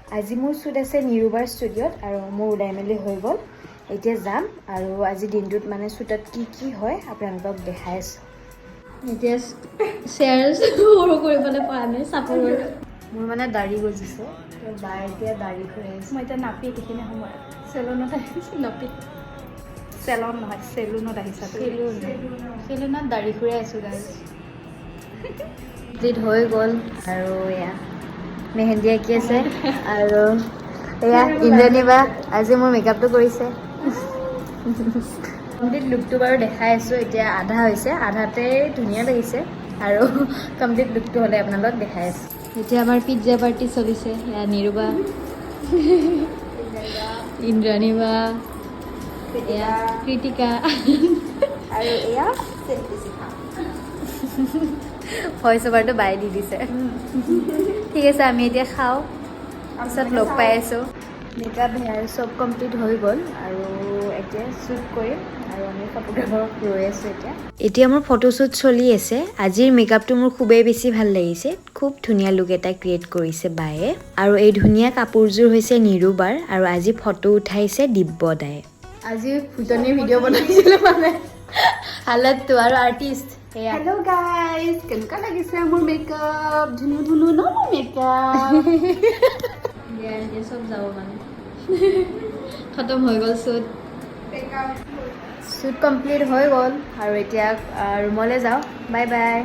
আজি মোৰ শ্বুট আছে নিৰুবাৰ ষ্টুডিঅ'ত আৰু মোৰ ওলাই মেলি হৈ গ'ল এতিয়া যাম আৰু আজি দিনটোত মানে শ্বুটত কি হয় আপোনালোকক দেখাই আছোঁ এতিয়া শ্বেয়াৰ সৰু কৰিবলৈ পৰা নাই চাপৰ মোৰ মানে দাড়ি গজিছে তো বাই এতিয়া দাড়ি কৰি আছে মই এতিয়া নাপিত এইখিনি সময়ত চেলুনত আহিছোঁ নাপিত চেলন নহয় চেলুনত আহিছা চেলুনত দাড়ি খুৰাই আছোঁ গাইজ কমপ্লিট হৈ গ'ল আৰু এয়া মেহেন্দি আঁকি আছে আৰু এয়া ইন্দ্ৰাণী বা আজি মোৰ মেকআপটো কৰিছে কমপ্লিট লুকটো বাৰু দেখাই আছোঁ এতিয়া আধা হৈছে আধাতে ধুনীয়া লাগিছে আৰু কমপ্লিট লুকটো হ'লে আপোনালোকক দেখাই আছোঁ এতিয়া আমাৰ পিজ্জা পাৰ্টি চলিছে এয়া নিৰুবা ইন্দ্ৰাণী বা এয়া কৃতিকা আৰু এয়া ভইচ অভাৰটো বাই দি দিছে ঠিক আছে আমি এতিয়া খাওঁ তাৰপিছত লগ পাই আছোঁ মেকআপ হেয়াৰ চব কমপ্লিট হৈ গ'ল আৰু এতিয়া শ্বুট কৰিম আৰু আমি ফটোগ্ৰাফাৰক ৰৈ আছোঁ এতিয়া মোৰ ফটোশ্বুট চলি আছে আজিৰ মেকআপটো মোৰ খুবেই বেছি ভাল লাগিছে খুব ধুনীয়া লুক এটা ক্ৰিয়েট কৰিছে বায়ে আৰু এই ধুনীয়া কাপোৰযোৰ হৈছে নিৰুবাৰ আৰু আজি ফটো উঠাইছে দিব্যদায়ে আজি ফুটনি ভিডিঅ' বনাইছিলে মানে হালতটো আৰু আৰ্টিষ্ট হেল্ল' গাইজ কেনেকুৱা লাগিছে মোৰ মেকআপ ধুনু ধুনু ন মোৰ মেকআপ এতিয়া চব যাব মানে খতম হৈ গ'ল শ্বুট শ্বুট কমপ্লিট হৈ গ'ল আৰু এতিয়া ৰুমলৈ যাওঁ বাই বাই